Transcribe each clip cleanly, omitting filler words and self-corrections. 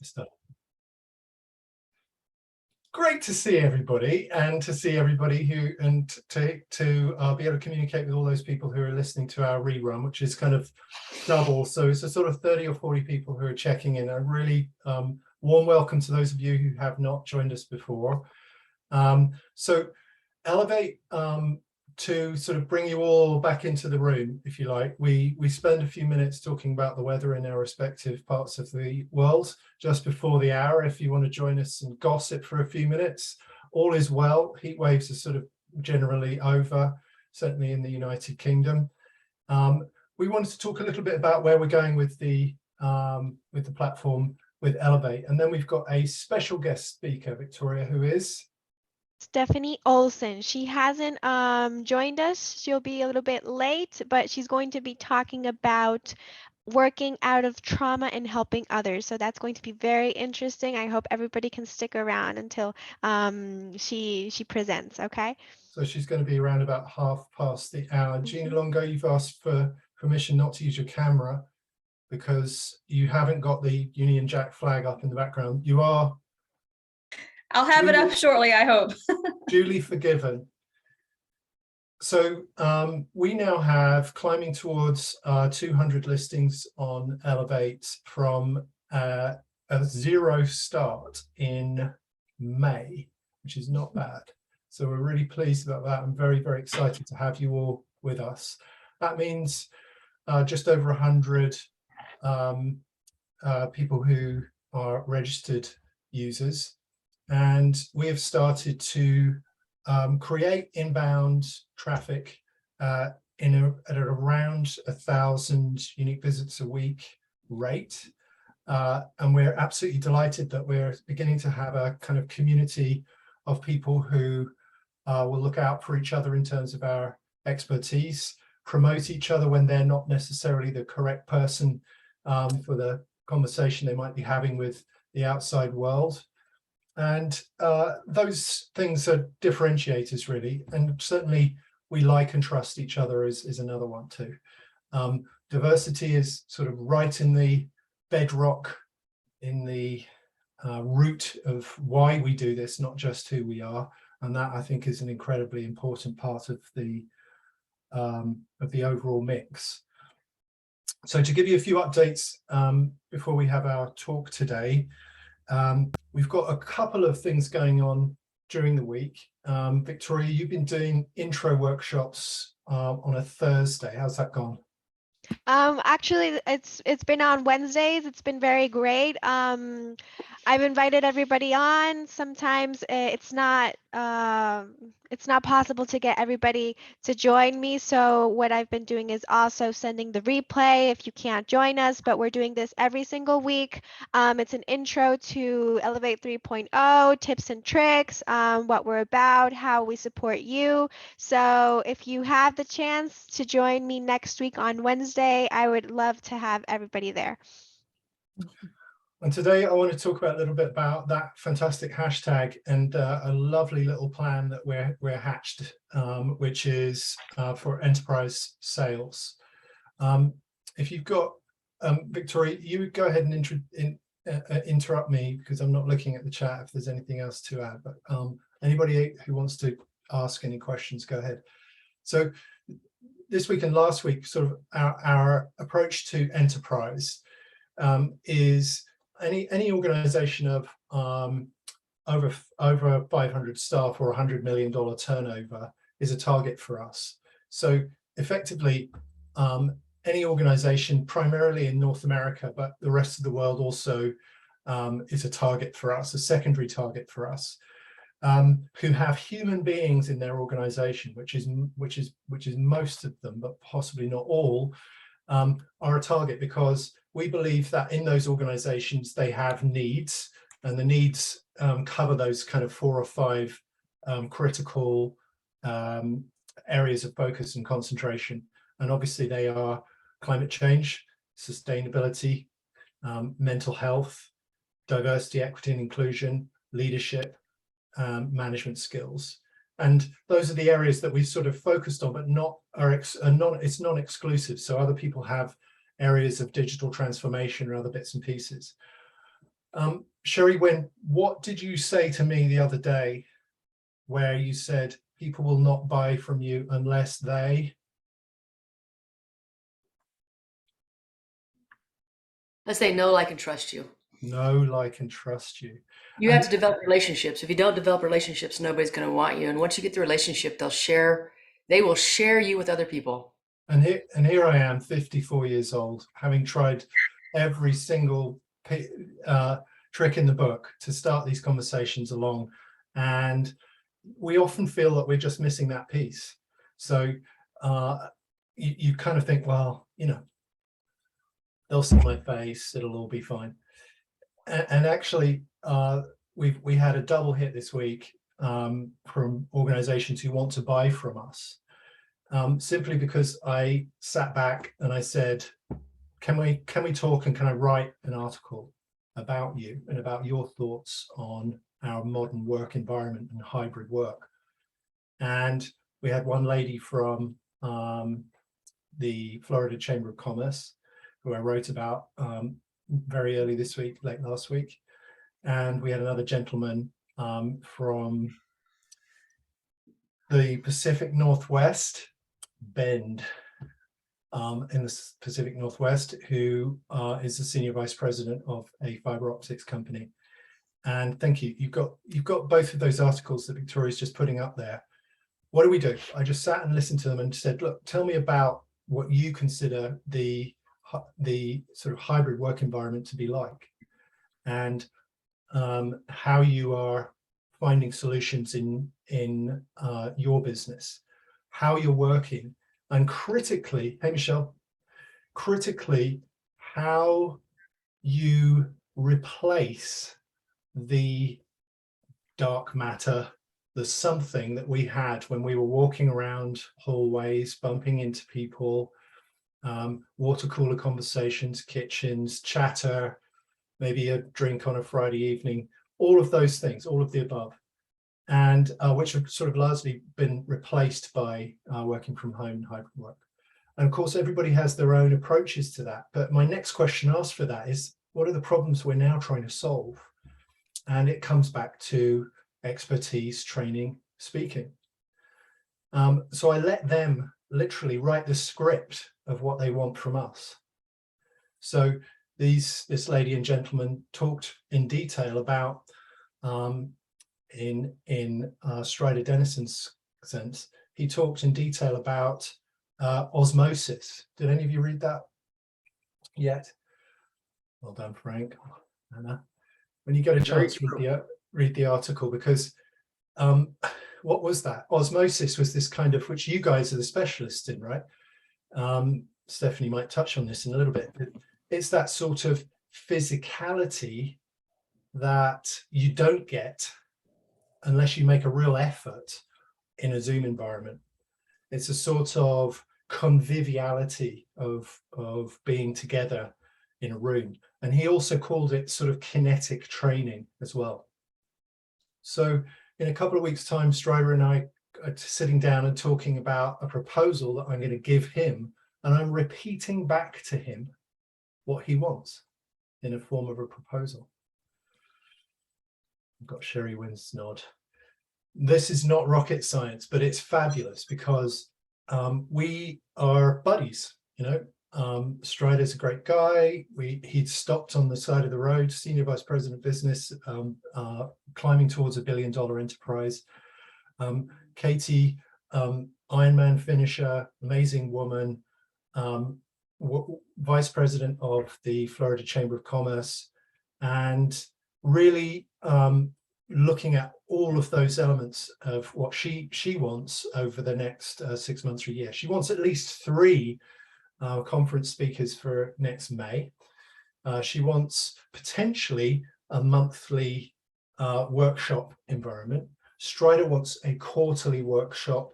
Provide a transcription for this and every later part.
Start. Great to see everybody, and to see everybody who, and to be able to communicate with all those people who are listening to our rerun, which is kind of double. So it's a sort of 30 or 40 people who are checking in. A really warm welcome to those of you who have not joined us before. So Elevate, to sort of bring you all back into the room, if you like, we spend a few minutes talking about the weather in our respective parts of the world just before the hour. If you want to join us and gossip for a few minutes, all is well. Heat waves are sort of generally over, certainly in the United Kingdom. We wanted to talk a little bit about where we're going with the platform with Elevate, and then we've got a special guest speaker, Victoria, who is Stephanie Olson. She hasn't joined us. She'll be a little bit late, but she's going to be talking about working out of trauma and helping others. So that's going to be very interesting. I hope everybody can stick around until she presents, okay? So she's going to be around about 1/2 the hour. Gina Longo, you've asked for permission not to use your camera because you haven't got the Union Jack flag up in the background. You are... I'll have it up shortly, I hope. Duly forgiven. So we now have climbing towards 200 listings on Elevate from a 0 start in May, which is not bad. So we're really pleased about that. I'm very, very excited to have you all with us. That means just over 100 people who are registered users. And we have started to create inbound traffic at around 1,000 unique visits a week rate. And we're absolutely delighted that we're beginning to have a kind of community of people who will look out for each other in terms of our expertise, promote each other when they're not necessarily the correct person for the conversation they might be having with the outside world. And those things are differentiators, really, and certainly we like and trust each other is another one too. Diversity is sort of right in the bedrock, in the root of why we do this, not just who we are, and that I think is an incredibly important part of the overall mix. So to give you a few updates before we have our talk today. We've got a couple of things going on during the week. Victoria, you've been doing intro workshops on a Thursday. How's that gone? Actually, it's been on Wednesdays. It's been very great. I've invited everybody on. Sometimes it's not possible to get everybody to join me. So what I've been doing is also sending the replay if you can't join us, but we're doing this every single week. It's an intro to Elevate 3.0, tips and tricks, what we're about, how we support you. So if you have the chance to join me next week on Wednesday, I would love to have everybody there. And today I want to talk about a little bit about that fantastic hashtag and a lovely little plan that we're hatched, which is for enterprise sales. If you've got, Victoria, you go ahead and interrupt me because I'm not looking at the chat if there's anything else to add, but anybody who wants to ask any questions, go ahead. So this week and last week, sort of our approach to enterprise is any organization of over 500 staff or $100 million turnover is a target for us. So effectively, any organization primarily in North America, but the rest of the world also is a target for us, a secondary target for us, who have human beings in their organization, which is most of them, but possibly not all, are a target because we believe that in those organizations they have needs, and the needs cover those kind of 4 or 5 critical areas of focus and concentration. And obviously they are climate change, sustainability, mental health, diversity, equity and inclusion, leadership, management skills. And those are the areas that we've sort of focused on, but it's non-exclusive. So other people have areas of digital transformation or other bits and pieces. Sherry, what did you say to me the other day where you said people will not buy from you unless they? Let's say know, like, and trust you. Know, like, and trust you. You have to develop relationships. If you don't develop relationships, nobody's going to want you. And once you get the relationship, they will share you with other people. And here I am, 54 years old, having tried every single trick in the book to start these conversations along. And we often feel that we're just missing that piece. So you kind of think, well, you know, they'll see my face, it'll all be fine. And actually, we had a double hit this week from organizations who want to buy from us, simply because I sat back and I said, can we talk, and can I write an article about you and about your thoughts on our modern work environment and hybrid work? And we had one lady from the Florida Chamber of Commerce who I wrote about very early this week, late last week. And we had another gentleman from the Pacific Northwest, Bend, in the Pacific Northwest, who is the senior vice president of a fiber optics company. And thank you. You've got both of those articles that Victoria's just putting up there. What do? I just sat and listened to them and said, look, tell me about what you consider the sort of hybrid work environment to be like, and how you are finding solutions in your business, how you're working, and critically, hey Michelle, how you replace the dark matter, the something that we had when we were walking around hallways, bumping into people, water cooler conversations, kitchens, chatter, maybe a drink on a Friday evening, all of those things, all of the above, and which have sort of largely been replaced by working from home and hybrid work. And of course, everybody has their own approaches to that. But my next question asked for that is, what are the problems we're now trying to solve? And it comes back to expertise, training, speaking. So I let them literally write the script of what they want from us. So this lady and gentleman talked in detail about, in Strider Dennison's sense, he talked in detail about osmosis. Did any of you read that yet? Well done, Frank. Anna. When you get a chance, read the article, because what was that? Osmosis was this kind of, which you guys are the specialists in, right? Stephanie might touch on this in a little bit. It's that sort of physicality that you don't get unless you make a real effort in a Zoom environment. It's a sort of conviviality of being together in a room. And he also called it sort of kinetic training as well. So in a couple of weeks' time, Strider and I are sitting down and talking about a proposal that I'm going to give him, and I'm repeating back to him what he wants in a form of a proposal. I've got Sherry Wynn's nod. This is not rocket science, but it's fabulous because we are buddies, you know. Strider's a great guy. He'd stopped on the side of the road, senior vice president of business, climbing towards $1 billion enterprise. Katie, Ironman finisher, amazing woman, vice president of the Florida Chamber of Commerce, and really looking at all of those elements of what she wants over the next 6 months or a year. She wants at least 3 conference speakers for next May. She wants potentially a monthly workshop environment. Strider wants a quarterly workshop.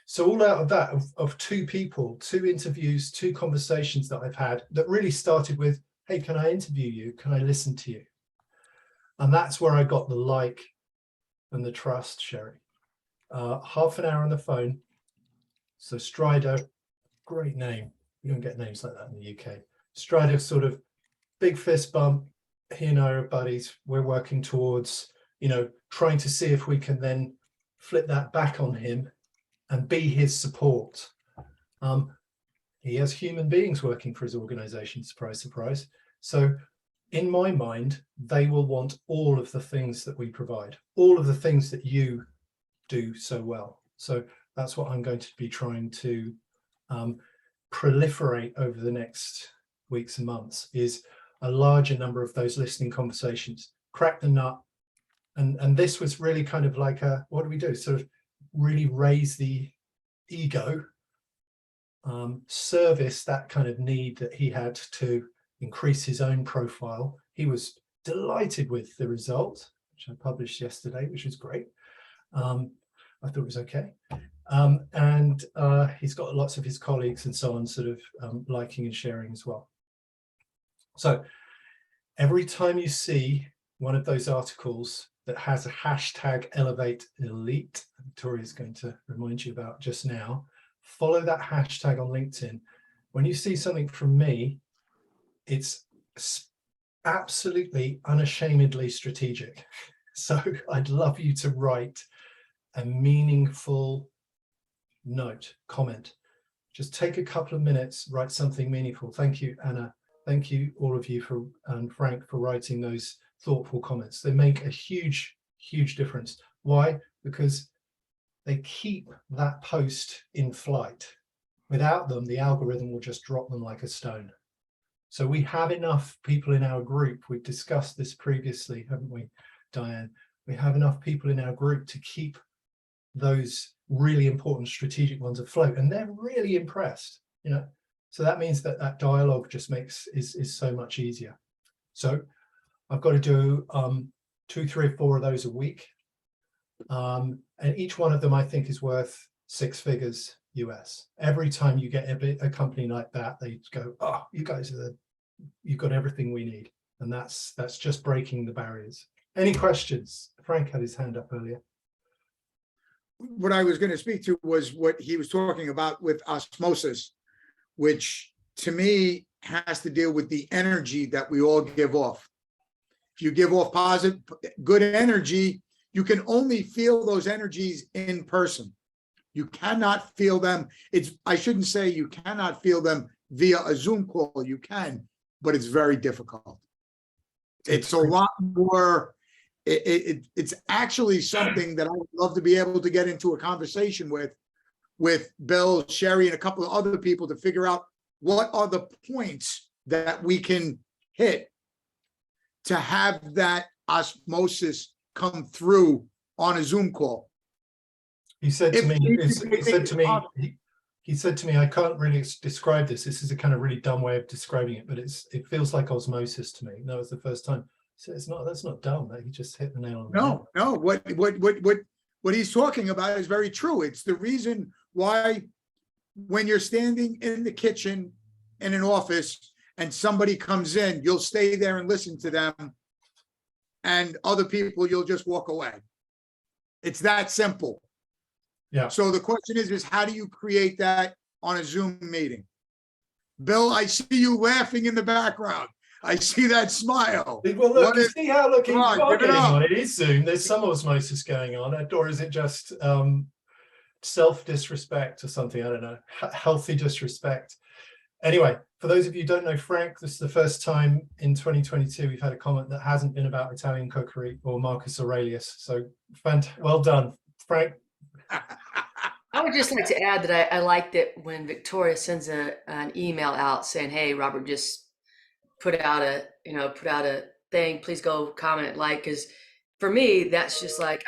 So all out of that, of 2 people, 2 interviews, 2 conversations that I've had that really started with, hey, can I interview you? Can I listen to you? And that's where I got the like and the trust, Sherry. Half an hour on the phone. So Strider, great name. You don't get names like that in the UK. Strider, sort of big fist bump. he and I are buddies. We're working towards, trying to see if we can then flip that back on him and be his support. He has human beings working for his organization, surprise, surprise. So in my mind, they will want all of the things that we provide, all of the things that you do so well. So that's what I'm going to be trying to proliferate over the next weeks and months, is a larger number of those listening conversations, crack the nut. And this was really kind of like what do we do? Sort of really raise the ego, service that kind of need that he had to increase his own profile. He was delighted with the result, which I published yesterday, which was great. I thought it was okay. And he's got lots of his colleagues and so on sort of liking and sharing as well. So every time you see one of those articles that has a hashtag Elevate Elite, Victoria's going to remind you about just now, follow that hashtag on LinkedIn. When you see something from me, it's absolutely unashamedly strategic. So I'd love you to write a meaningful note, comment. Just take a couple of minutes, write something meaningful. Thank you, Anna. Thank you, all of you, and Frank, for writing those thoughtful comments. They make a huge, huge difference. Why? Because they keep that post in flight. Without them, the algorithm will just drop them like a stone. So we have enough people in our group. We've discussed this previously, haven't we, Diane? We have enough people in our group to keep those really important strategic ones afloat, and they're really impressed, So that means that that dialogue just is so much easier. So I've got to do 2, 3, or 4 of those a week. And each one of them, I think, is worth 6 figures US. Every time you get a company like that, they go, oh, you guys you've got everything we need. And that's just breaking the barriers. Any questions? Frank had his hand up earlier. What I was going to speak to was what he was talking about with osmosis, which to me has to deal with the energy that we all give off. If you give off positive, good energy, you can only feel those energies in person. You cannot feel them. I shouldn't say you cannot feel them via a Zoom call. You can, but it's very difficult. It's a lot more. It's actually something that I would love to be able to get into a conversation with Bill, Sherry, and a couple of other people to figure out what are the points that we can hit to have that osmosis come through on a Zoom call. He said to me, I can't really describe this. This is a kind of really dumb way of describing it, but it feels like osmosis to me. No, it's the first time. So that's not dumb. He just hit the nail on the head. No. What he's talking about is very true. It's the reason why when you're standing in the kitchen in an office and somebody comes in, you'll stay there and listen to them, and other people, you'll just walk away. It's that simple. Yeah. So the question is how do you create that on a Zoom meeting? Bill, I see you laughing in the background. I see that smile. Well, look, you see how looking on it is Zoom. There's some osmosis going on, or is it just self-disrespect or something? I don't know. Healthy disrespect. Anyway, for those of you who don't know Frank, this is the first time in 2022 we've had a comment that hasn't been about Italian cookery or Marcus Aurelius. So, well done, Frank. I would just like to add that I like that when Victoria sends an email out saying, "Hey, Robert just put out a thing. Please go comment, like." Because for me, that's just like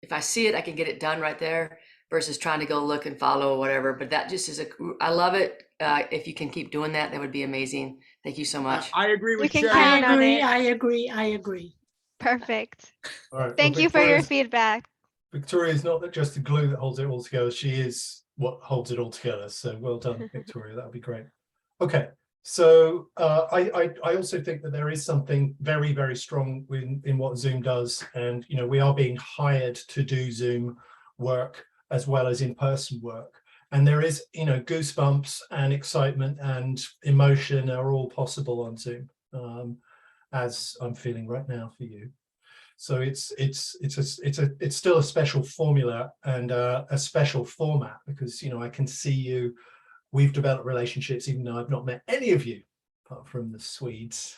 if I see it, I can get it done right there versus trying to go look and follow or whatever. But that just is I love it. If you can keep doing that, that would be amazing. Thank you so much. I agree with You can Sherry. count on it. I agree. Perfect. All right. Thank you for your feedback. Victoria is not just the glue that holds it all together. She is what holds it all together. So well done, Victoria. That would be great. Okay. So I also think that there is something very, very strong in what Zoom does. And, we are being hired to do Zoom work as well as in-person work. And there is, goosebumps and excitement and emotion are all possible on Zoom. as I'm feeling right now for you. So it's still a special formula and a special format, because, you know, I can see you. We've developed relationships even though I've not met any of you apart from the Swedes,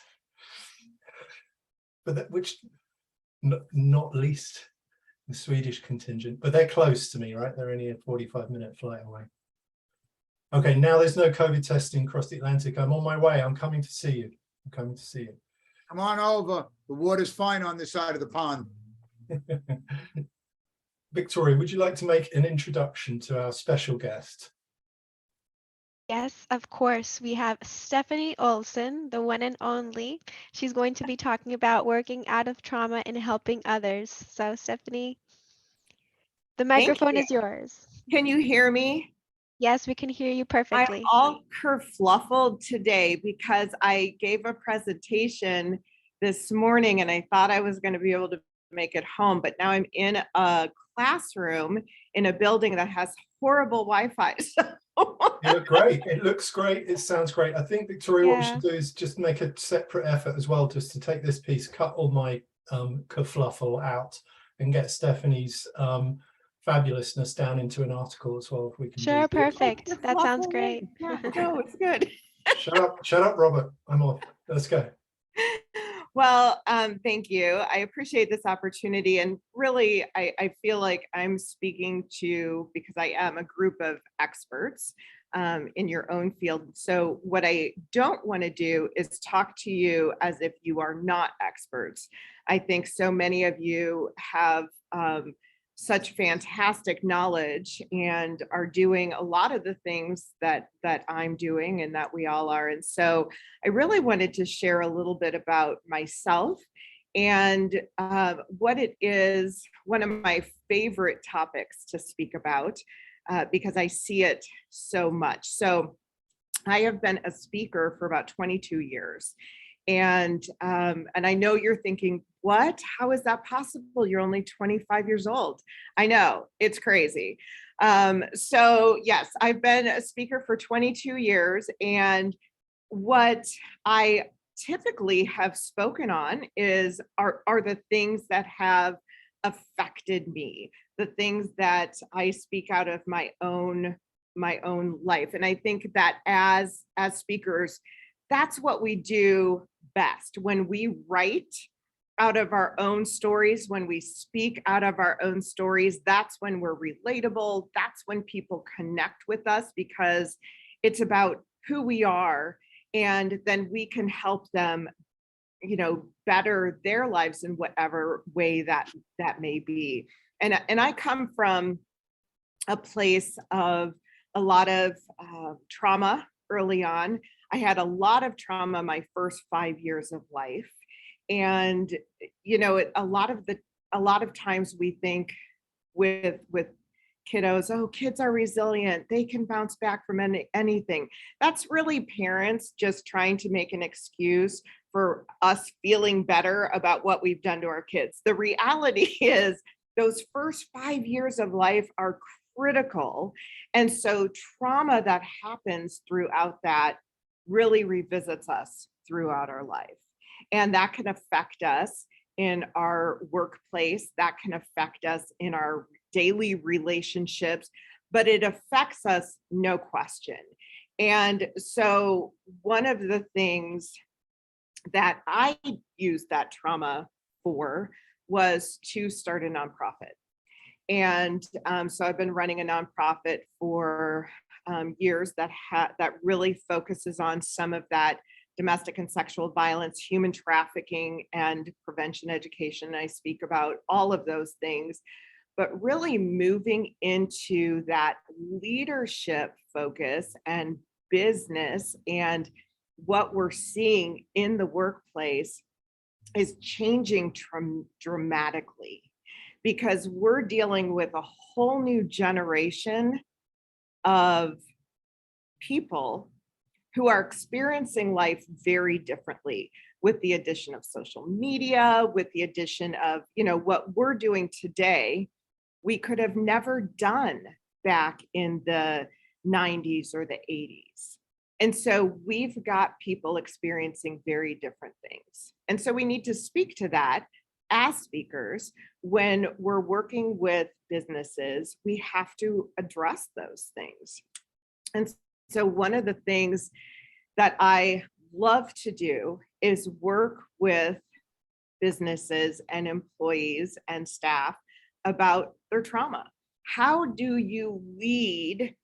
but that, which not least the Swedish contingent, but they're close to me, right? They're only a 45-minute flight away. Okay, now there's no COVID testing across the Atlantic. I'm on my way. I'm coming to see you. I'm coming to see you. Come on over. The water's fine on this side of the pond. Victoria, would you like to make an introduction to our special guest? Yes, of course. We have Stephanie Olson, the one and only. She's going to be talking about working out of trauma and helping others. So, Stephanie, the microphone is yours. Can you hear me? Yes, we can hear you I'm perfectly. all kerfluffled today because I gave a presentation this morning and I thought I was going to be able to make it home, but now I'm in a classroom in a building that has horrible Wi-Fi. You look great. It looks great. It sounds great. I think, Victoria, what we Yeah. should do is just make a separate effort as well, just to take this piece, cut all my kerfluffle out, and get Stephanie's fabulousness down into an article as well, if we can Sure, do. perfect. That sounds Kerfluffle, great. yeah, no, it's good. Shut up, Robert. I'm off. Let's go. Well, thank you. I appreciate this opportunity. And really, I feel like I'm speaking to, because I am a group of experts in your own field. So what I don't want to do is talk to you as if you are not experts. I think so many of you have such fantastic knowledge and are doing a lot of the things that I'm doing and that we all are. And so I really wanted to share a little bit about myself and what it is, one of my favorite topics to speak about because I see it so much. So I have been a speaker for about 22 years. And I know you're thinking, what? How is that possible? You're only 25 years old. I know, it's crazy. So yes, I've been a speaker for 22 years. And what I typically have spoken on are the things that have affected me, the things that I speak out of my own life. And I think that as speakers, that's what we do best. When we write out of our own stories, when we speak out of our own stories, that's when we're relatable. That's when people connect with us, because it's about who we are, and then we can help them, you know, better their lives in whatever way that may be. And I come from a place of a lot of trauma early on. I had a lot of trauma my first 5 years of life. And, you know, a lot of times we think with kiddos, oh, kids are resilient, they can bounce back from anything. That's really parents just trying to make an excuse for us feeling better about what we've done to our kids. The reality is those first 5 years of life are critical. And so trauma that happens throughout that really revisits us throughout our life. And that can affect us in our workplace, that can affect us in our daily relationships, but it affects us, no question. And so one of the things that I used that trauma for was to start a nonprofit. And so I've been running a nonprofit for years that really focuses on some of that domestic and sexual violence, human trafficking, and prevention education. I speak about all of those things, but really moving into that leadership focus and business, and what we're seeing in the workplace is changing dramatically, because we're dealing with a whole new generation of people who are experiencing life very differently, with the addition of social media, with the addition of, you know, what we're doing today, we could have never done back in the 90s or the 80s. And so we've got people experiencing very different things. And so we need to speak to that as speakers. When we're working with businesses, we have to address those things. And so one of the things that I love to do is work with businesses and employees and staff about their trauma. How do you lead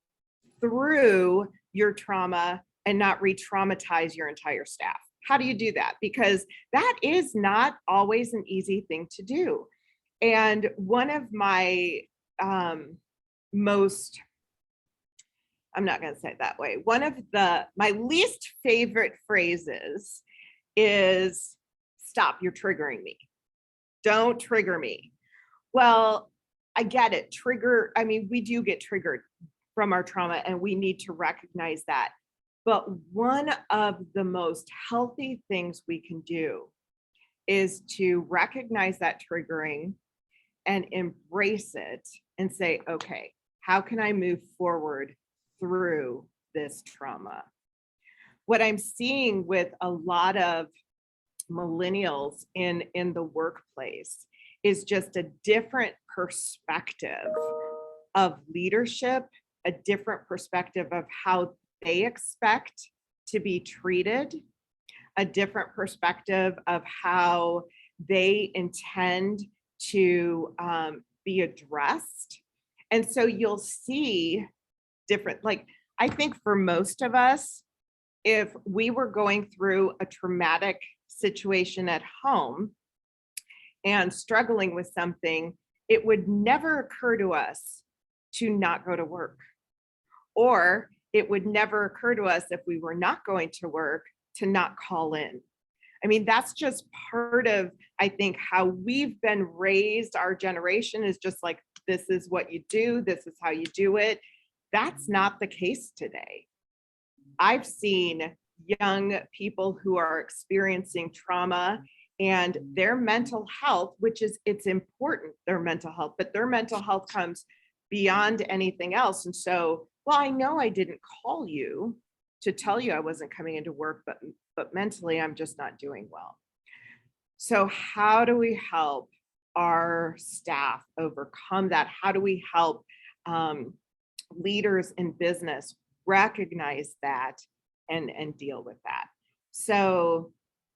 through your trauma and not re-traumatize your entire staff? How do you do that? Because that is not always an easy thing to do. And one of my most, I'm not going to say it that way, one of my least favorite phrases is, stop, you're triggering me. Don't trigger me. Well, I get it. I mean, we do get triggered from our trauma, and we need to recognize that. But one of the most healthy things we can do is to recognize that triggering and embrace it and say, okay, how can I move forward through this trauma? What I'm seeing with a lot of millennials in the workplace is just a different perspective of leadership, a different perspective of how they expect to be treated, a different perspective of how they intend to be addressed. And so you'll see different, like, I think for most of us, if we were going through a traumatic situation at home and struggling with something, it would never occur to us to not go to work. Or it would never occur to us, if we were not going to work, to not call in. I mean, that's just part of, I think, how we've been raised. Our generation is just like, this is what you do, this is how you do it. That's not the case today. I've seen young people who are experiencing trauma, and their mental health, which is, it's important, their mental health, but their mental health comes beyond anything else. And so, well, I know I didn't call you to tell you I wasn't coming into work, but mentally I'm just not doing well. So how do we help our staff overcome that? How do we help leaders in business recognize that and deal with that? So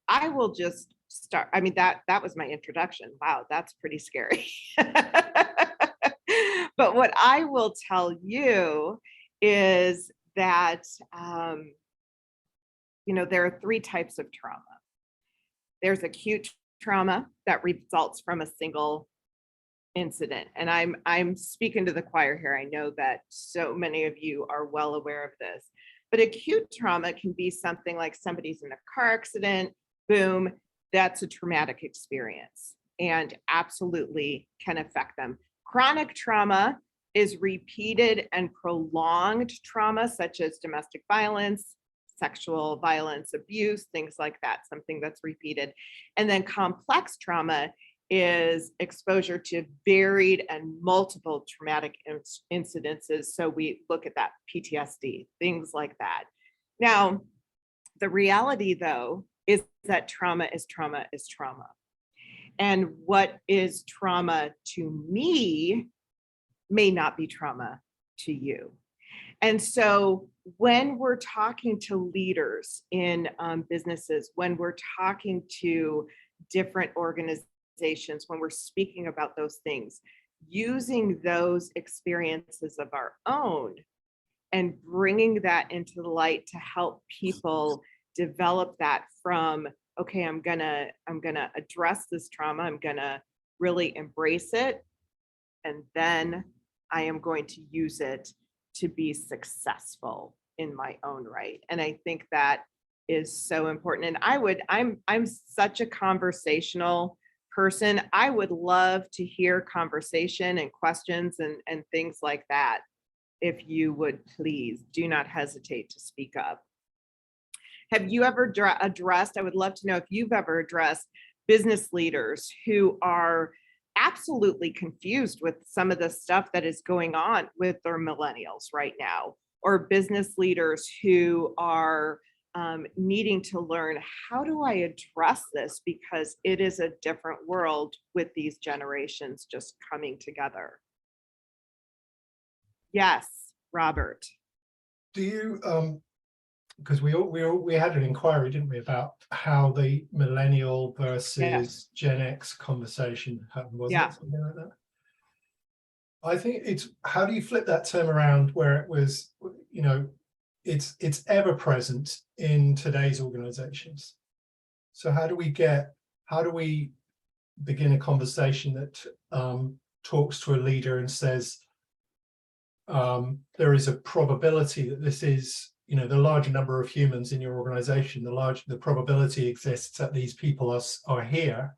I will just start. I mean, that was my introduction. Wow, that's pretty scary. But what I will tell you is that, there are three types of trauma. There's acute trauma that results from a single incident. And I'm speaking to the choir here. I know that so many of you are well aware of this, but acute trauma can be something like somebody's in a car accident, boom, that's a traumatic experience and absolutely can affect them. Chronic trauma is repeated and prolonged trauma, such as domestic violence, sexual violence, abuse, things like that, something that's repeated. And then complex trauma is exposure to varied and multiple traumatic incidences. So we look at that, PTSD, things like that. Now, the reality, though, is that trauma is trauma is trauma. And what is trauma to me may not be trauma to you. And so when we're talking to leaders in businesses, when we're talking to different organizations, when we're speaking about those things, using those experiences of our own and bringing that into the light to help people develop that from, okay, I'm gonna address this trauma, I'm gonna really embrace it, and then I am going to use it to be successful in my own right. And I think that is so important. And I'm such a conversational person. I would love to hear conversation and questions and things like that. If you would please do not hesitate to speak up. Have you ever addressed, I would love to know if you've ever addressed business leaders who are absolutely confused with some of the stuff that is going on with their millennials right now, or business leaders who are needing to learn, how do I address this? Because it is a different world with these generations just coming together. Yes, Robert. Do you, because we had an inquiry, didn't we, about how the millennial versus Gen X conversation happened, wasn't Yeah. it? Something like that. I think it's, how do you flip that term around where it was, you know, it's ever present in today's organizations. So how do we begin a conversation that talks to a leader and says, there is a probability that this is, you know, the larger number of humans in your organization, the probability exists that these people are here.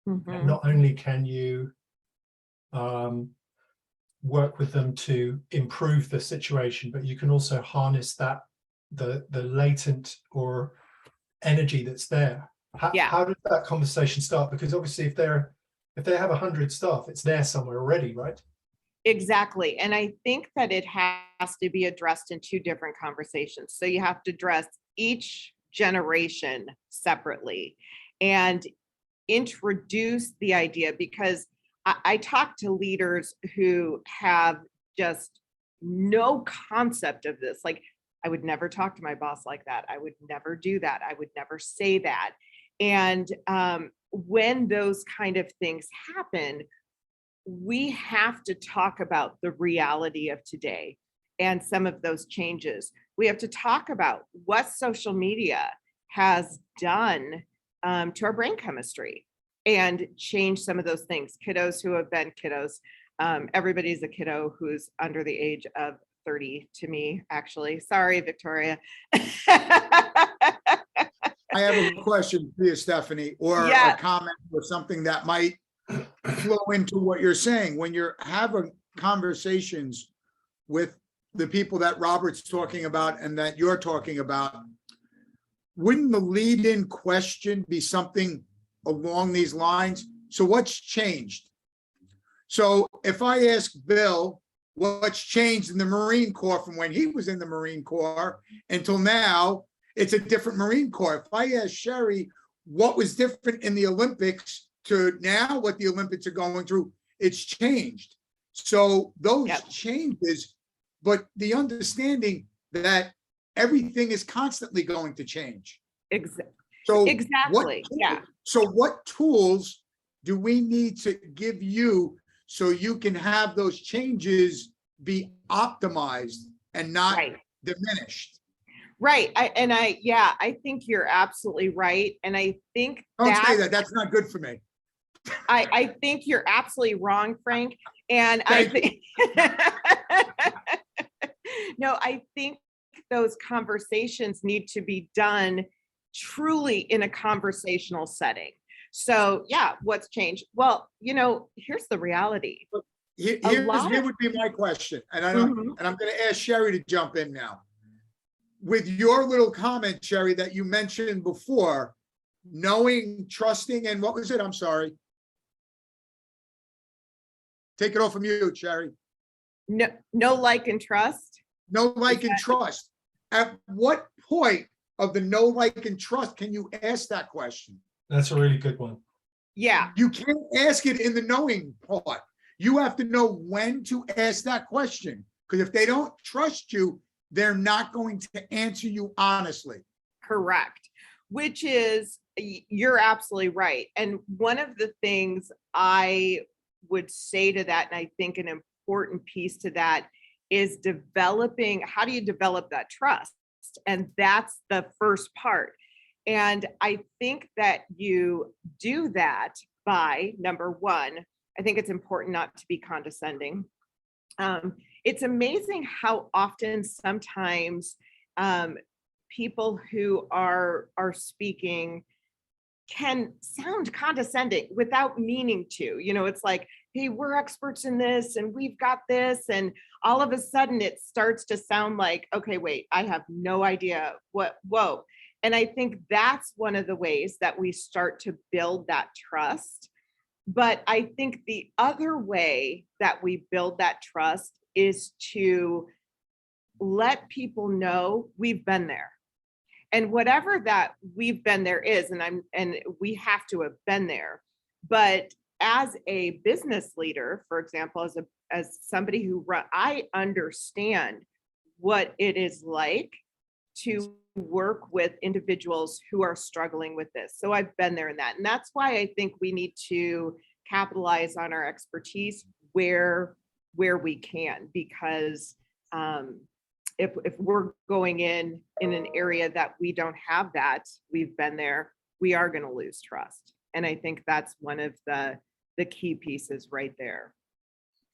And not only can you work with them to improve the situation, but you can also harness that the latent or energy that's there. How does that conversation start? Because obviously if they have 100 staff, it's there somewhere already, right? Exactly. And I think that it has to be addressed in two different conversations. So you have to address each generation separately and introduce the idea, because I talk to leaders who have just no concept of this. Like, I would never talk to my boss like that. I would never do that. I would never say that. And when those kind of things happen, we have to talk about the reality of today and some of those changes. We have to talk about what social media has done to our brain chemistry and change some of those things. Kiddos who have been kiddos, everybody's a kiddo who's under the age of 30 to me, actually. Sorry, Victoria. I have a question for you, Stephanie, or a comment or something that might flow into what you're saying. When you're having conversations with the people that Robert's talking about and that you're talking about, wouldn't the lead-in question be something along these lines? So what's changed? So if I ask Bill what's changed in the Marine Corps from when he was in the Marine Corps until now, it's a different Marine Corps. If I ask Sherry what was different in the Olympics to now what the Olympics are going through, it's changed. So those changes, but the understanding that everything is constantly going to change. So exactly. So what tools do we need to give you so you can have those changes be optimized and not diminished? Right. I think you're absolutely right. And I think don't say that. That's not good for me. I think you're absolutely wrong, Frank. And I think no, I think those conversations need to be done truly in a conversational setting. So what's changed? Well, you know, here's the reality. Here would be my question, and I'm going to ask Sherry to jump in now. With your little comment, Sherry, that you mentioned before, knowing, trusting, and what was it? I'm sorry. Take it off of mute, Sherry. No, like, and trust. No, like, and trust. At what point of the no, like, and trust can you ask that question? That's a really good one. Yeah. You can't ask it in the knowing part. You have to know when to ask that question, because if they don't trust you, they're not going to answer you honestly. Correct. Which is, you're absolutely right. And one of the things I would say to that, and I think an important piece to that, is developing, how do you develop that trust? And that's the first part. And I think that you do that by, number one, I think it's important not to be condescending. It's amazing how often sometimes people who are speaking can sound condescending without meaning to. You know, it's like, hey, we're experts in this and we've got this. And all of a sudden it starts to sound like, okay, wait, I have no idea whoa. And I think that's one of the ways that we start to build that trust. But I think the other way that we build that trust is to let people know we've been there. And whatever that we've been there is, and we have to have been there. But as a business leader, for example, as somebody who I understand what it is like to work with individuals who are struggling with this. So I've been there in that. And that's why I think we need to capitalize on our expertise where we can, because if we're going in an area that we don't have that, we've been there, we are going to lose trust. And I think that's one of the key pieces right there.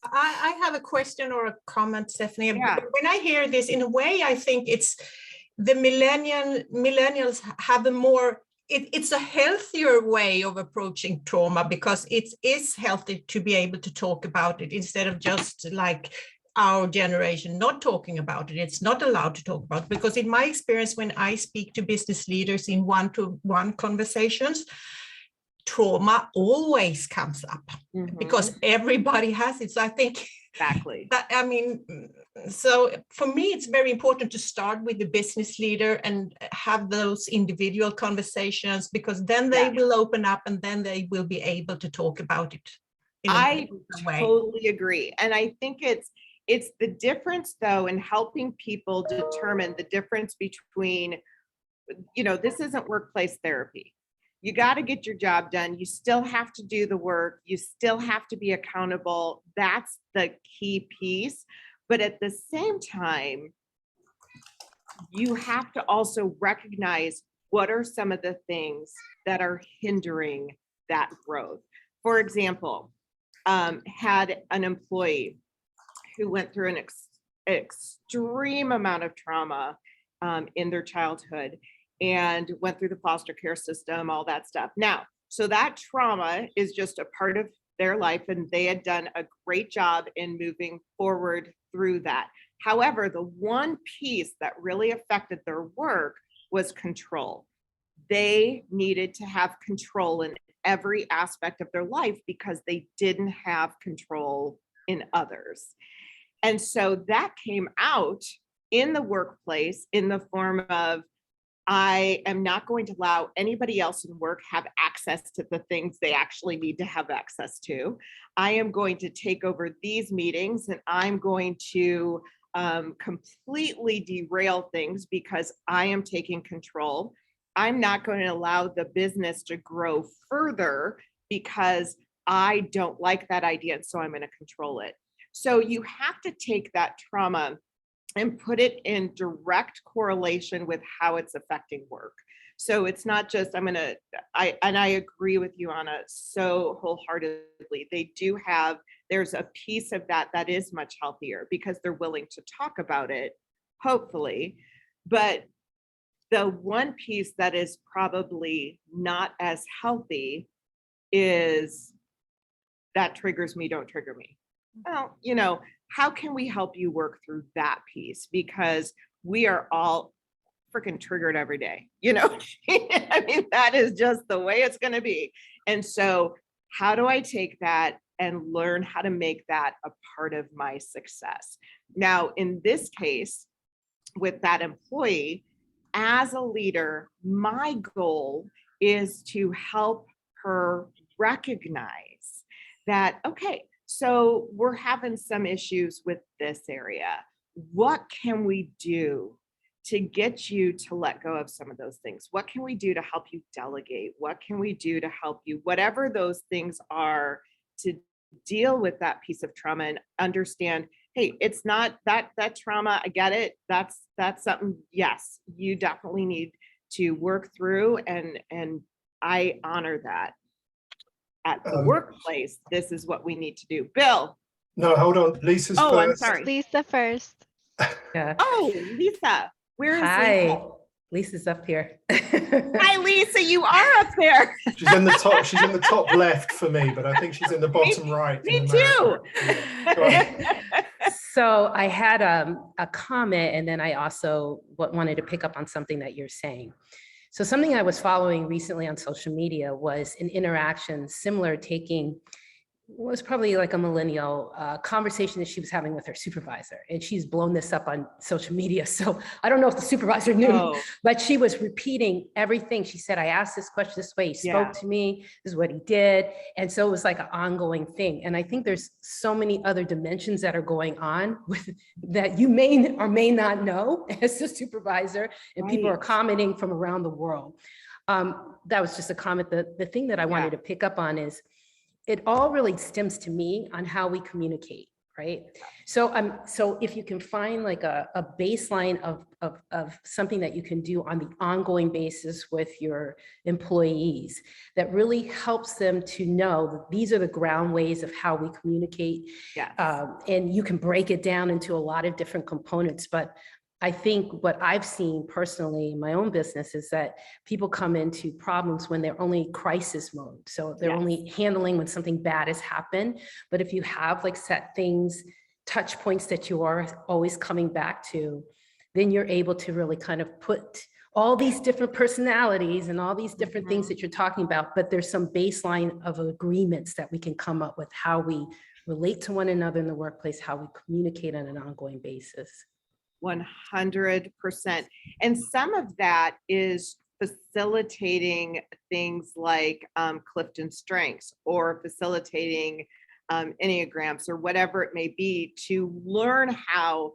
I have a question or a comment, Stephanie. Yeah. When I hear this, in a way, I think it's the millennials have a more, it's a healthier way of approaching trauma, because it is healthy to be able to talk about it instead of just like our generation not talking about it. It's not allowed to talk about it, because in my experience, when I speak to business leaders in one-to-one conversations, trauma always comes up because everybody has it. So I think exactly that, I mean, so for me, it's very important to start with the business leader and have those individual conversations, because then they will open up and then they will be able to talk about it. I totally agree. And I think it's the difference though in helping people determine the difference between, this isn't workplace therapy. You got to get your job done. You still have to do the work. You still have to be accountable. That's the key piece. But at the same time, you have to also recognize what are some of the things that are hindering that growth. For example, had an employee who went through an extreme amount of trauma in their childhood and went through the foster care system, all that stuff. Now, so that trauma is just a part of their life, and they had done a great job in moving forward through that. However, the one piece that really affected their work was control. They needed to have control in every aspect of their life because they didn't have control in others. And so that came out in the workplace in the form of, I am not going to allow anybody else in work have access to the things they actually need to have access to. I am going to take over these meetings and I'm going to completely derail things because I am taking control. I'm not going to allow the business to grow further because I don't like that idea, and so I'm going to control it. So you have to take that trauma and put it in direct correlation with how it's affecting work. So it's not just, I agree with you, Anna, so wholeheartedly. There's a piece of that is much healthier because they're willing to talk about it, hopefully. But the one piece that is probably not as healthy is that triggers me, don't trigger me. Well, how can we help you work through that piece? Because we are all freaking triggered every day, I mean, that is just the way it's going to be. And so how do I take that and learn how to make that a part of my success? Now, in this case, with that employee, as a leader, my goal is to help her recognize that, okay, so we're having some issues with this area. What can we do to get you to let go of some of those things? What can we do to help you delegate? What can we do to help you, whatever those things are, to deal with that piece of trauma and understand, hey, it's not that trauma, I get it. That's something, yes, you definitely need to work through, and I honor that. At the workplace, this is what we need to do. Bill. No, hold on. Lisa's first. Oh, I'm sorry. Lisa first. Yeah. Oh, Lisa. Where is Hi. Lisa? Lisa's up here. Hi, Lisa. You are up there. She's in the top. She's in the top left for me, but I think she's in the bottom right. Me too. So I had a comment, and then I also wanted to pick up on something that you're saying. So something I was following recently on social media was an interaction similar, taking was probably like a millennial conversation that she was having with her supervisor. And she's blown this up on social media. So I don't know if the supervisor knew, Oh. but she was repeating everything. She said, I asked this question this way, he spoke Yeah. to me, this is what he did. And so it was like an ongoing thing. And I think there's so many other dimensions that are going on with that you may or may not know as a supervisor, and people are Right. commenting from around the world. That was just a comment. The thing that I wanted to pick up on is it all really stems to me on how we communicate, right? So if you can find like a baseline of something that you can do on the ongoing basis with your employees that really helps them to know that these are the ground ways of how we communicate. Yes. And you can break it down into a lot of different components, but I think what I've seen personally in my own business is that people come into problems when they're only crisis mode. So they're Yes. only handling when something bad has happened. But if you have like set things, touch points that you are always coming back to, then you're able to really kind of put all these different personalities and all these different things that you're talking about, but there's some baseline of agreements that we can come up with how we relate to one another in the workplace, how we communicate on an ongoing basis. 100%. And some of that is facilitating things like Clifton Strengths or facilitating Enneagrams or whatever it may be to learn how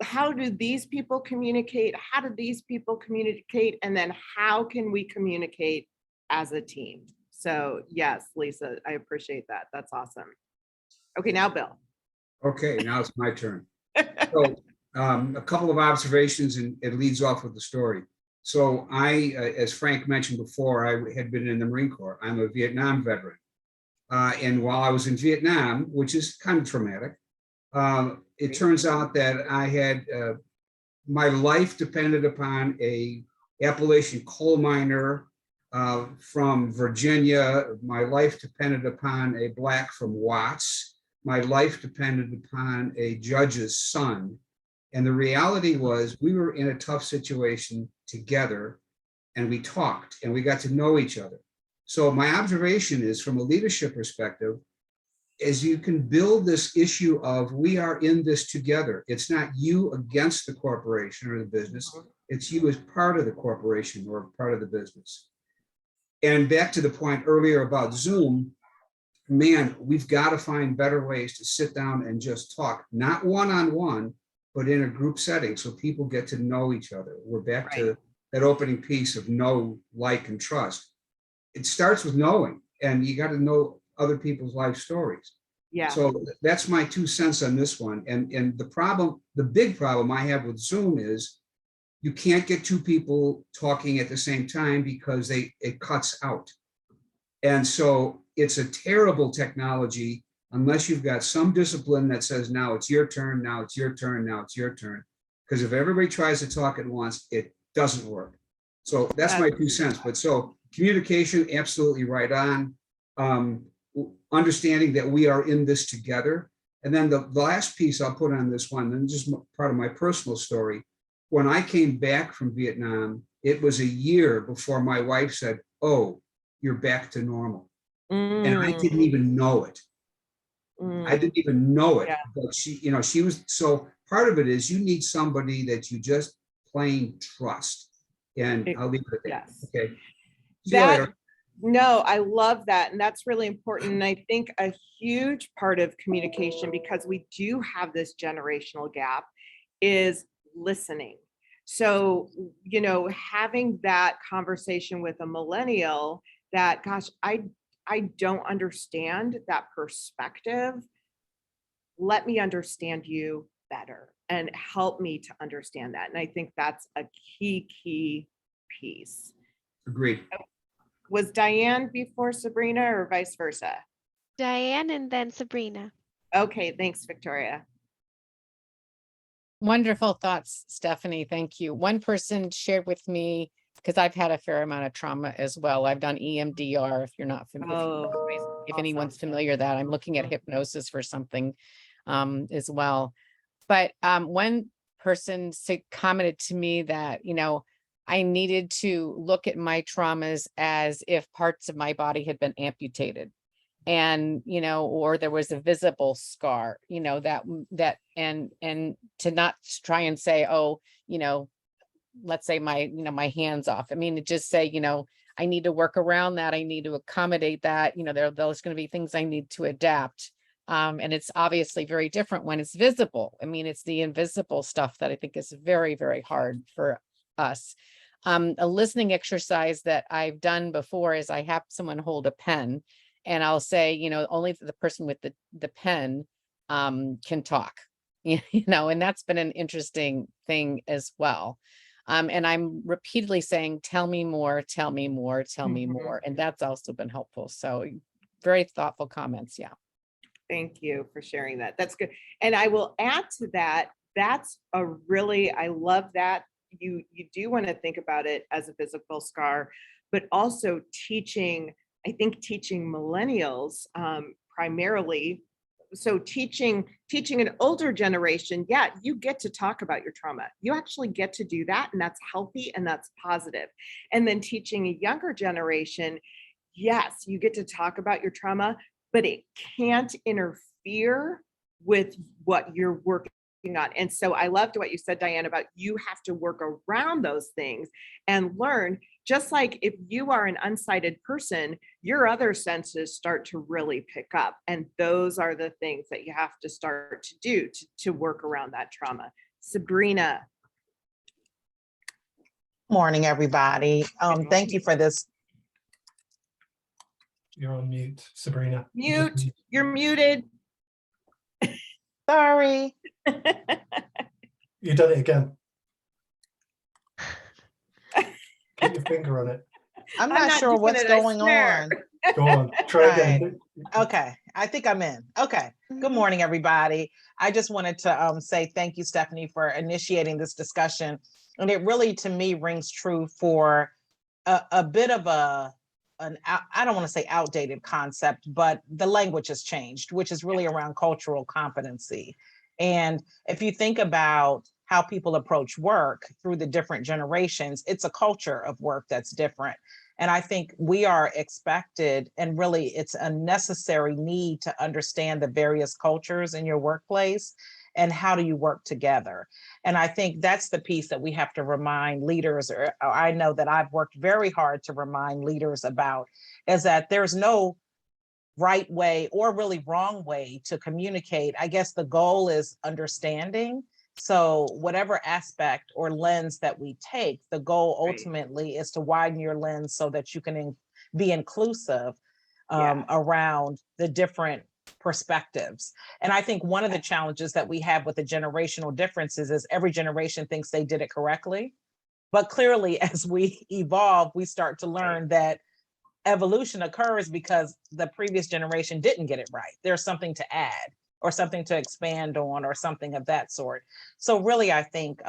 how do these people communicate? How do these people communicate? And then how can we communicate as a team? So yes, Lisa, I appreciate that. That's awesome. Okay, now Bill. Okay, now it's my turn. So a couple of observations, and it leads off with the story. So as Frank mentioned before, I had been in the Marine Corps. I'm a Vietnam veteran. And while I was in Vietnam, which is kind of traumatic, it turns out that I had, my life depended upon a Appalachian coal miner from Virginia. My life depended upon a Black from Watts. My life depended upon a judge's son. And the reality was we were in a tough situation together, and we talked and we got to know each other. So my observation is, from a leadership perspective, is you can build this issue of we are in this together. It's not you against the corporation or the business. It's you as part of the corporation or part of the business. And back to the point earlier about Zoom, man, we've got to find better ways to sit down and just talk, not one-on-one, but in a group setting so people get to know each other. We're back to that opening piece of know, like, and trust. It starts with knowing, and you got to know other people's life stories. Yeah. So that's my 2 cents on this one. And the big problem I have with Zoom is you can't get two people talking at the same time because it cuts out. And so it's a terrible technology unless you've got some discipline that says, now it's your turn, now it's your turn, now it's your turn. Because if everybody tries to talk at once, it doesn't work. So that's my 2 cents. But so communication, absolutely right on. Understanding that we are in this together. And then the last piece I'll put on this one, and just part of my personal story. When I came back from Vietnam, it was a year before my wife said, "Oh, you're back to normal." And I didn't even know it. I didn't even know it. Yeah. But she was, so part of it is you need somebody that you just plain trust. And I'll leave it at that. Yes. Okay. See you later. No, I love that. And that's really important. And I think a huge part of communication, because we do have this generational gap, is listening. So, having that conversation with a millennial that, gosh, I don't understand that perspective. Let me understand you better and help me to understand that. And I think that's a key piece. Agreed. Was Diane before Sabrina or vice versa? Diane and then Sabrina. Okay, thanks, Victoria. Wonderful thoughts, Stephanie. Thank you. One person shared with me, because I've had a fair amount of trauma as well. I've done EMDR, if you're not familiar. If anyone's familiar that I'm looking at hypnosis for something as well. But one person commented to me that, I needed to look at my traumas as if parts of my body had been amputated. And, or there was a visible scar, and to not try and say, oh, let's say my hands off. I mean, to just say, I need to work around that. I need to accommodate that. There's going to be things I need to adapt. And it's obviously very different when it's visible. I mean, it's the invisible stuff that I think is very, very hard for us. A listening exercise that I've done before is I have someone hold a pen, and I'll say, only the person with the pen can talk, and that's been an interesting thing as well. And I'm repeatedly saying, tell me more, tell me more, tell me more. And that's also been helpful. So very thoughtful comments. Yeah. Thank you for sharing that. That's good. And I will add to that. I love that. You do want to think about it as a physical scar, but also teaching millennials primarily. So teaching an older generation, yeah, you get to talk about your trauma. You actually get to do that, and that's healthy and that's positive. And then teaching a younger generation, yes, you get to talk about your trauma, but it can't interfere with what you're working on. And so I loved what you said, Diane, about you have to work around those things and learn. Just like if you are an unsighted person, your other senses start to really pick up. And those are the things that you have to start to do to work around that trauma. Sabrina. Morning, everybody. Thank you for this. You're on mute, Sabrina. Mute. You're muted. Sorry. You've done it again. Put your finger on it. I'm not sure what's going on. Go on, try again. Okay, I think I'm in. Okay, good morning, everybody. I just wanted to say thank you, Stephanie, for initiating this discussion. And it really, to me, rings true for a bit of I don't want to say outdated concept, but the language has changed, which is really around cultural competency. And if you think about how people approach work through the different generations, it's a culture of work that's different. And I think we are expected, and really it's a necessary need to understand the various cultures in your workplace and how do you work together. And I think that's the piece that we have to remind leaders, or I know that I've worked very hard to remind leaders about, is that there's no right way or really wrong way to communicate. I guess the goal is understanding. So whatever aspect or lens that we take, the goal ultimately is to widen your lens so that you can be inclusive around the different perspectives. And I think one of the challenges that we have with the generational differences is every generation thinks they did it correctly. But clearly, as we evolve, we start to learn that evolution occurs because the previous generation didn't get it right. There's something to add or something to expand on or something of that sort. So really, I think,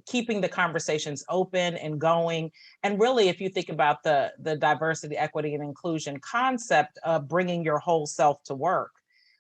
keeping the conversations open and going. And really, if you think about the diversity, equity, and inclusion concept of bringing your whole self to work,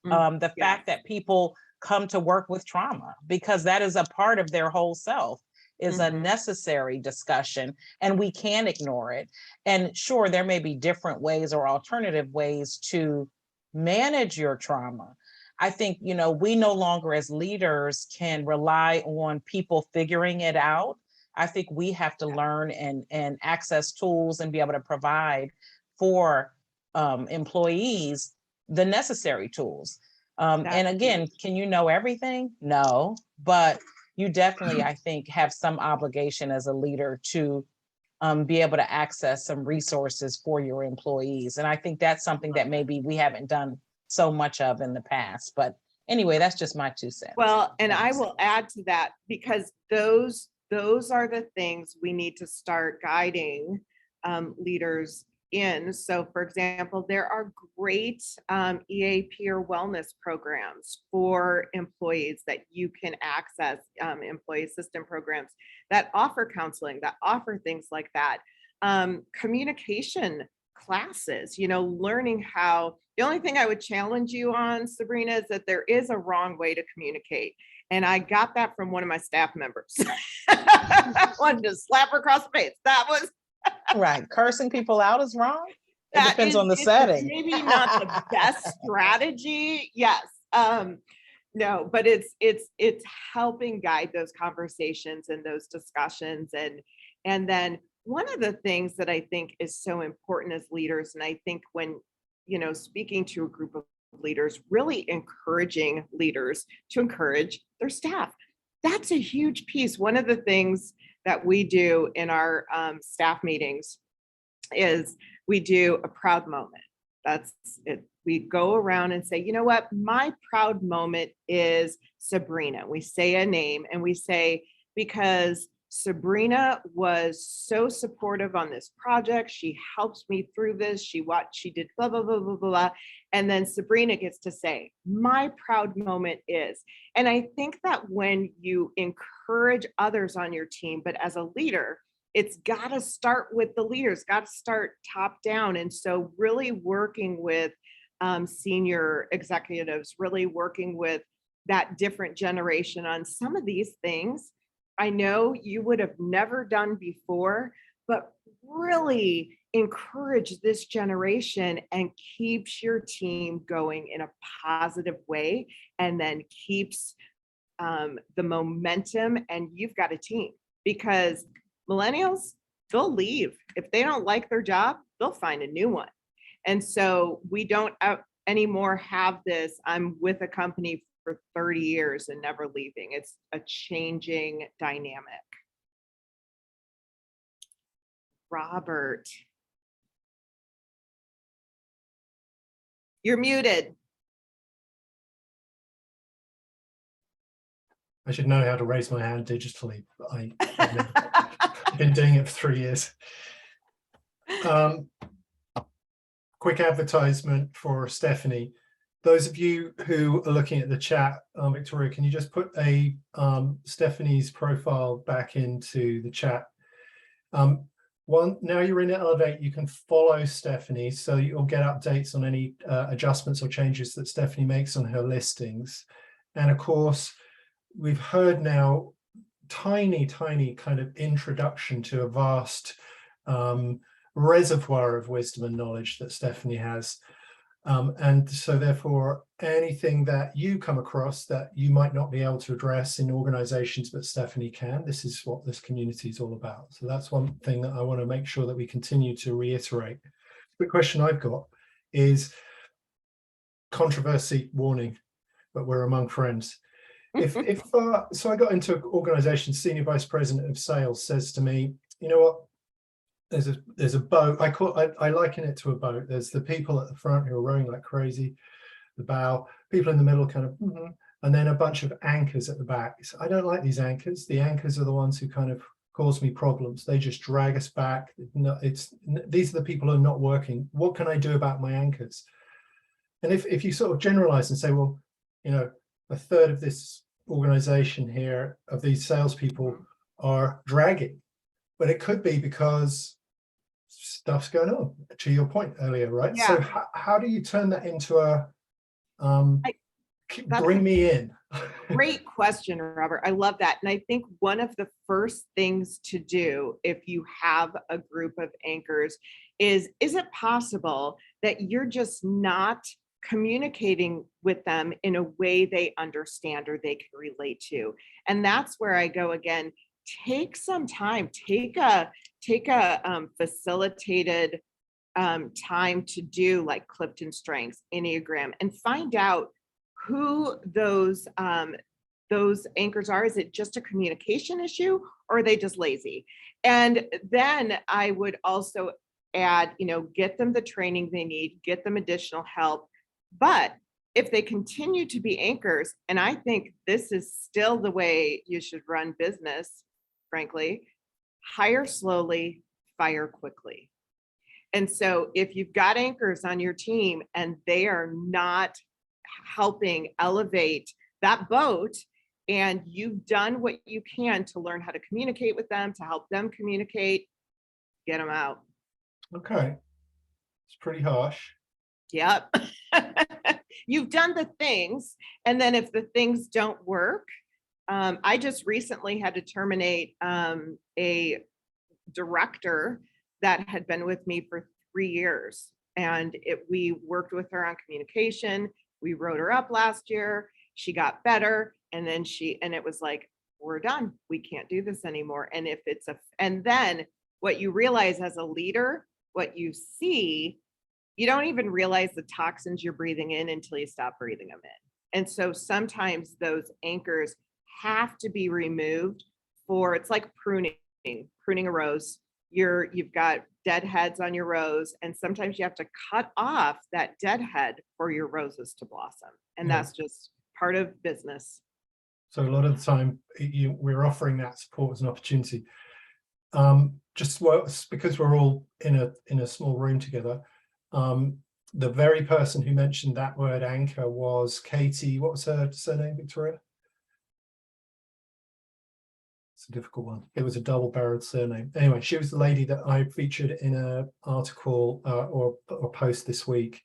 the fact that people come to work with trauma, because that is a part of their whole self, is a necessary discussion, and we can't ignore it. And sure, there may be different ways or alternative ways to manage your trauma. I think, we no longer as leaders can rely on people figuring it out. I think we have to learn and access tools and be able to provide for employees the necessary tools. And again, can you know everything? No, but you definitely, I think, have some obligation as a leader to be able to access some resources for your employees. And I think that's something that maybe we haven't done so much of in the past. But anyway, that's just my 2 cents. Well, and I will add to that, because those are the things we need to start guiding leaders in. So for example, there are great EAP or wellness programs for employees that you can access, employee assistance programs that offer counseling, that offer things like that. Communication classes, learning how. The only thing I would challenge you on, Sabrina, is that there is a wrong way to communicate. And I got that from one of my staff members. I wanted to slap her across the face. That was Right. Cursing people out is wrong. It that depends is- on the it's setting. Maybe not the best strategy. Yes. No, but it's helping guide those conversations and those discussions. And then one of the things that I think is so important as leaders, and I think when, speaking to a group of leaders, really encouraging leaders to encourage their staff. That's a huge piece. One of the things that we do in our staff meetings is we do a proud moment. That's it. We go around and say, you know what, my proud moment is Sabrina. We say a name and we say, because Sabrina was so supportive on this project. She helped me through this. She did blah, blah, blah, blah, blah. And then Sabrina gets to say, my proud moment is. And I think that when you encourage others on your team, but as a leader, it's got to start with the leaders, got to start top down. And so really working with senior executives, really working with that different generation on some of these things I know you would have never done before, but really encourage this generation and keeps your team going in a positive way, and then keeps the momentum, and you've got a team. Because millennials, they'll leave. If they don't like their job, they'll find a new one. And so we don't anymore have this, I'm with a company for 30 years and never leaving. It's a changing dynamic. Robert, you're muted. I should know how to raise my hand digitally, but I've been doing it for 3 years. Quick advertisement for Stephanie. Those of you who are looking at the chat, Victoria, can you just put a Stephanie's profile back into the chat? Now you're in Elevate, you can follow Stephanie, so you'll get updates on any adjustments or changes that Stephanie makes on her listings. And of course, we've heard now tiny kind of introduction to a vast reservoir of wisdom and knowledge that Stephanie has. And so therefore, anything that you come across that you might not be able to address in organizations, but Stephanie can, this is what this community is all about. So that's one thing that I want to make sure that we continue to reiterate. The question I've got is, controversy warning, but we're among friends. So I got into an organization, senior vice president of sales says to me, you know what, there's a boat. I liken it to a boat. There's the people at the front who are rowing like crazy, the bow, people in the middle kind of, and then a bunch of anchors at the back. So I don't like these anchors. The anchors are the ones who kind of cause me problems. They just drag us back. These are the people who are not working. What can I do about my anchors? And if you sort of generalize and say, well, you know, a third of this organization here, of these salespeople, are dragging, but it could be because stuff's going on, to your point earlier, right? Yeah. So how do you turn that into a bring me in? Great question, Robert. I love that. And I think one of the first things to do if you have a group of anchors is it possible that you're just not communicating with them in a way they understand or they can relate to? And that's where I go again. Take some time, take a facilitated time to do like Clifton Strengths, Enneagram, and find out who those anchors are. Is it just a communication issue, or are they just lazy? And then I would also add, get them the training they need, get them additional help. But if they continue to be anchors, and I think this is still the way you should run business, frankly, hire slowly, fire quickly. And so if you've got anchors on your team and they are not helping elevate that boat, and you've done what you can to learn how to communicate with them, to help them communicate, get them out. Okay, it's pretty harsh. Yep. You've done the things, and then if the things don't work, I just recently had to terminate a director that had been with me for 3 years. And we worked with her on communication. We wrote her up last year. She got better. And then it was like, we're done. We can't do this anymore. And and then what you realize as a leader, what you see, you don't even realize the toxins you're breathing in until you stop breathing them in. And so sometimes those anchors have to be removed it's like pruning a rose. You've got dead heads on your rose, and sometimes you have to cut off that dead head for your roses to blossom. And that's just part of business. So a lot of the time we're offering that support as an opportunity. Just because we're all in a small room together. The very person who mentioned that word anchor was Katie. What was her surname, Victoria? It's a difficult one. It was a double-barreled surname. Anyway, she was the lady that I featured in an article or post this week,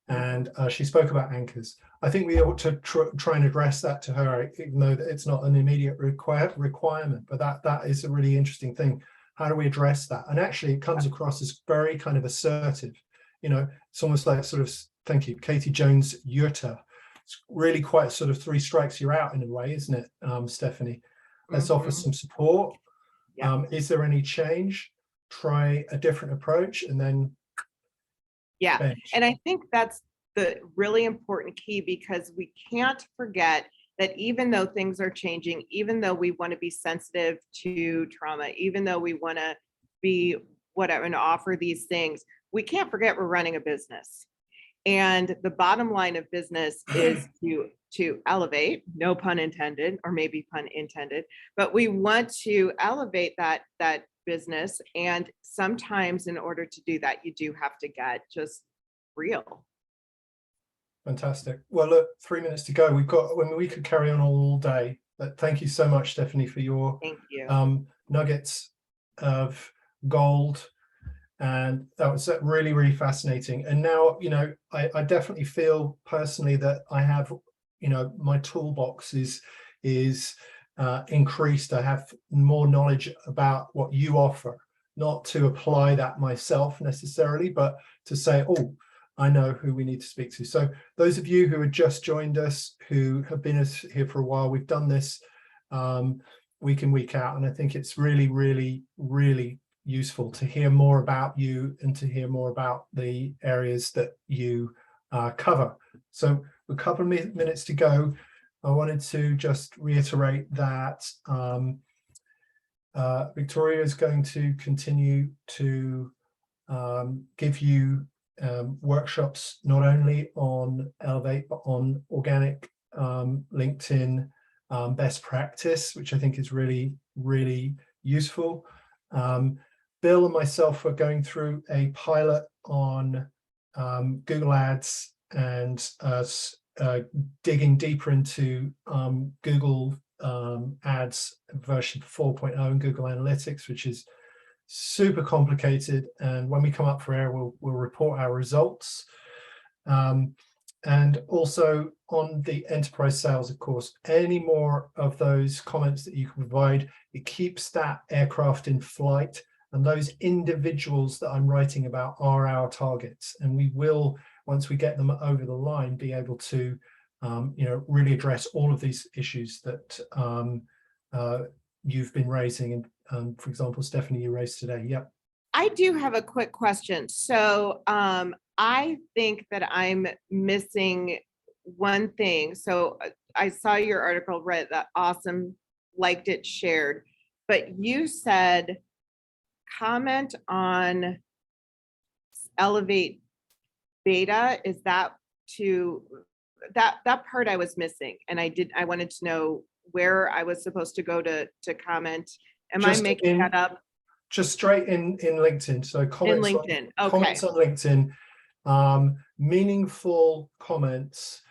and she spoke about anchors. I think we ought to try and address that to her, even though it's not an immediate requirement. But that is a really interesting thing. How do we address that? And actually, it comes across as very kind of assertive. You know, it's almost like sort of, thank you, Katie Jones Yurta. It's really quite sort of 3 strikes you're out in a way, isn't it, Stephanie? Let's offer some support. Is there any change? Try a different approach, and then bench. And I think that's the really important key, because we can't forget that even though things are changing, even though we want to be sensitive to trauma, even though we want to be whatever and offer these things, we can't forget we're running a business. And the bottom line of business is to elevate, no pun intended, or maybe pun intended, but we want to elevate that business. And sometimes in order to do that, you do have to get just real. Fantastic. Well, look, 3 minutes to go. We could carry on all day, but thank you so much, Stephanie, for your nuggets of gold. And that was really, really fascinating. And now, you know, I definitely feel personally that I have, you know, my toolbox is increased. I have more knowledge about what you offer, not to apply that myself necessarily, but to say, oh, I know who we need to speak to. So those of you who had just joined us, who have been here for a while, we've done this week in, week out. And I think it's really, really, really useful to hear more about you and to hear more about the areas that you cover. So a couple of minutes to go. I wanted to just reiterate that Victoria is going to continue to give you workshops not only on Elevate, but on organic LinkedIn best practice, which I think is really, really useful. Bill and myself are going through a pilot on Google Ads and digging deeper into Google Ads version 4.0 and Google Analytics, which is super complicated. And when we come up for air, we'll report our results. And also on the enterprise sales, of course, any more of those comments that you can provide, it keeps that aircraft in flight. And those individuals that I'm writing about are our targets. And we will, once we get them over the line, be able to, you know, really address all of these issues that you've been raising. And for example, Stephanie, you raised today. Yep. I do have a quick question. So I think that I'm missing one thing. So I saw your article, read that, awesome, liked it, shared, but you said comment on Elevate Beta. Is that that part I was missing? And I wanted to know where I was supposed to go to comment. Am I making that up? Just straight in LinkedIn. So comments in LinkedIn. Comments on LinkedIn. Meaningful comments,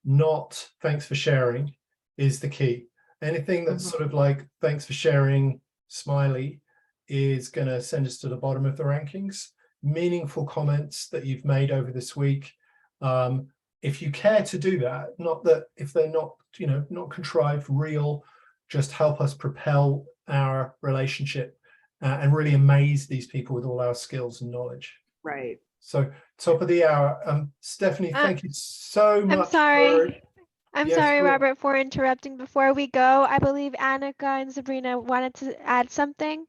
not thanks for sharing, is the key. Anything that's sort of like thanks for sharing, smiley, is going to send us to the bottom of the rankings. Meaningful comments that you've made over this week. If you care to do that, not that if they're not, you know, not contrived, real, just help us propel our relationship and really amaze these people with all our skills and knowledge. Right. So top of the hour. Stephanie, thank you so much. I'm sorry. I'm Yes, sorry, go on. Robert, for interrupting. Before we go, I believe Annika and Sabrina wanted to add something.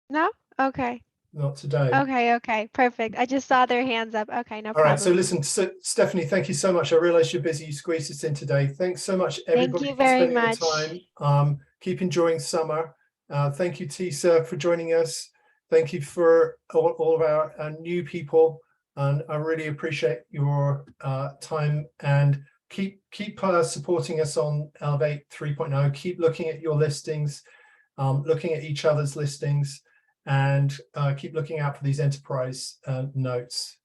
No? Okay. Not today. Okay, perfect. I just saw their hands up. Okay, no All problem. right, so listen, Stephanie, thank you so much. I realize you're busy. You squeezed us in today. Thanks so much, everybody, you for very spending much. the time. Keep enjoying summer. Thank you, Tisa, for joining us. Thank you for all of our new people. And I really appreciate your time, and keep supporting us on Elevate 3.0. Keep looking at your listings, looking at each other's listings, and keep looking out for these enterprise notes.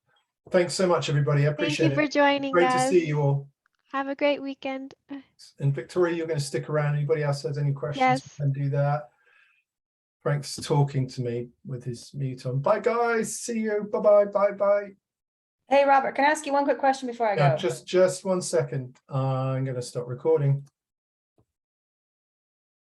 Thanks so much, everybody. I appreciate Thank you it. for joining Great us. to see you all. Have a great weekend. And Victoria, you're going to stick around. Anybody else has any questions? Yes. Can do that. Frank's talking to me with his mute on. Bye, guys. See you. Bye-bye. Bye-bye. Hey, Robert, can I ask you one quick question before I go? Just 1 second. I'm going to stop recording.